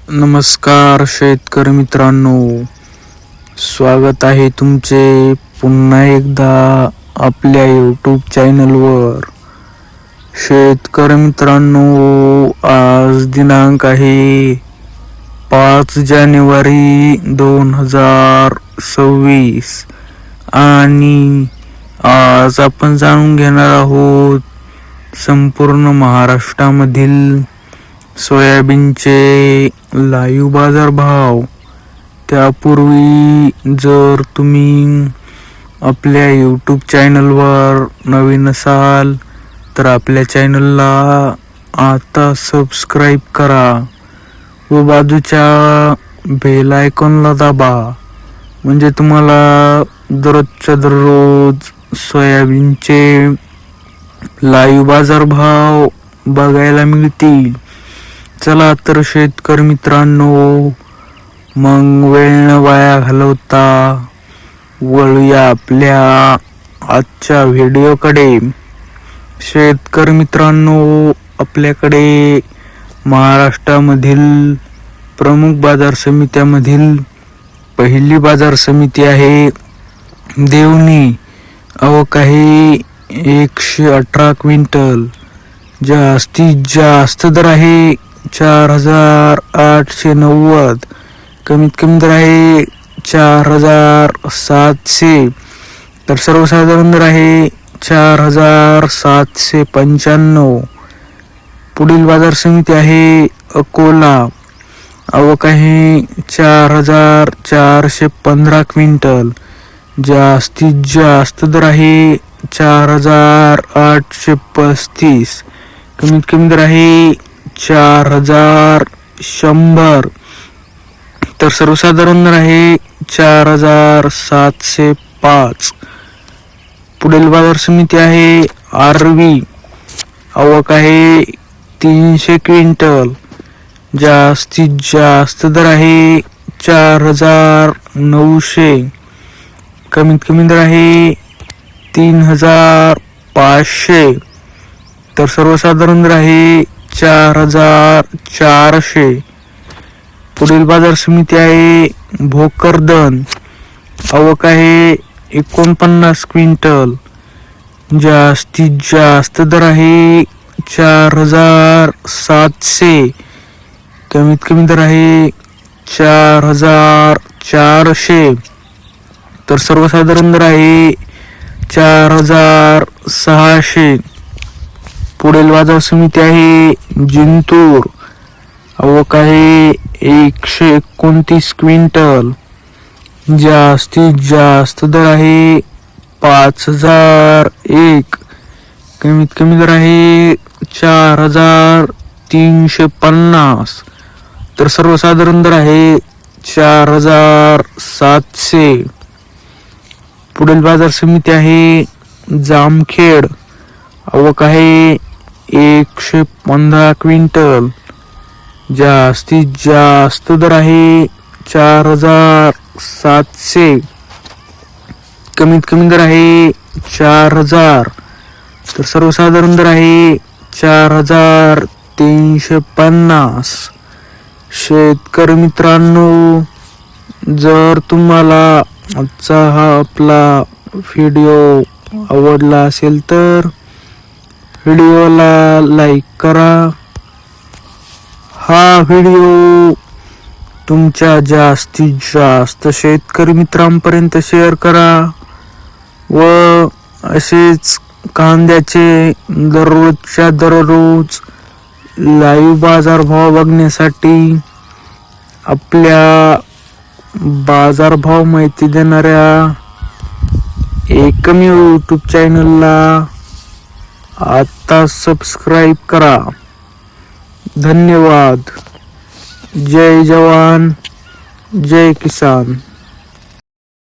नमस्कार शेतकरी मित्रांनो, स्वागत आहे तुमचे पुन्हा एकदा आपल्या यूट्यूब चॅनलवर. शेतकरी मित्रांनो, आज दिनांक आहे 5 जानेवारी 2026 आणि आज आपण जाणून घेणार आहोत संपूर्ण महाराष्ट्रामधील सोयाबीनचे लाईव्ह बाजार भाव. त्यापूर्वी जर तुम्ही आपल्या यूट्यूब चॅनलवर नवीन असाल तर आपल्या चॅनलला आता सबस्क्राईब करा व बाजूच्या बेल आयकॉनला दाबा, म्हणजे तुम्हाला दररोजच्या दररोज सोयाबीनचे लाईव्ह बाजार भाव बघायला मिळतील. चला तर शेतकरी मित्रांनो, मग वेळ न वाया घालवता वळूया आपल्या आजच्या व्हिडिओकडे. शेतकरी मित्रांनो, आपल्याकडे महाराष्ट्रामधील प्रमुख बाजार समित्यामधील पहिली बाजार समिती आहे देवणी. आवक आहे 118 क्विंटल. जास्तीत जास्त दर आहे 4890. कमीत कमी दर आहे 4700. तर सर्वसाधारण दर आहे 4795. पुढील बाजार समिती आहे अकोला. आवक आहे 4415 क्विंटल. जास्तीत जास्त दर आहे 4835. कमीत कमी दर आहे 4100. तर सर्वसाधारण दर आहे 4705. पुढील बाजार समिती आहे आरवी. आवक आहे 300 क्विंटल. जास्तीत जास्त दर आहे 4900. कमीत कमी दर आहे 3500. तर सर्वसाधारण दर आहे 4400. पुढील बाजार समिती आहे भोकरदन. आवक आहे 49 क्विंटल. जास्तीत जास्त दर आहे 4700. कमीत कमी दर आहे 4400. तर सर्वसाधारण दर आहे 4600. पुढील बाजार समिती आहे जिंतूर. आवक आहे 129 क्विंटल. जास्तीत जास्त दर आहे 5001. कमीत कमी दर आहे 4350. तर सर्वसाधारण दर आहे 4700. पुढील बाजार समिती आहे जामखेड. आवक आहे 115 क्विंटल. जास्तीत जास्त दर आहे 4700. कमीत कमी दर आहे 4000. तर सर्वसाधारण दर आहे 4350. शेतकरी मित्रांनो, जर तुम्हाला आजचा हा आपला व्हिडिओ आवडला असेल तर व्हिडिओला लाईक करा. हा व्हिडिओ तुमच्या जास्तीत जास्त शेतकरी मित्रांपर्यंत शेअर करा व असेच कांद्याचे दररोजच्या दररोज लाईव्ह बाजारभाव बघण्यासाठी आपल्या बाजारभाव माहिती देणाऱ्या एकमेव यूट्यूब चॅनलला आता सबस्क्राईब करा. धन्यवाद. जय जवान, जय किसान.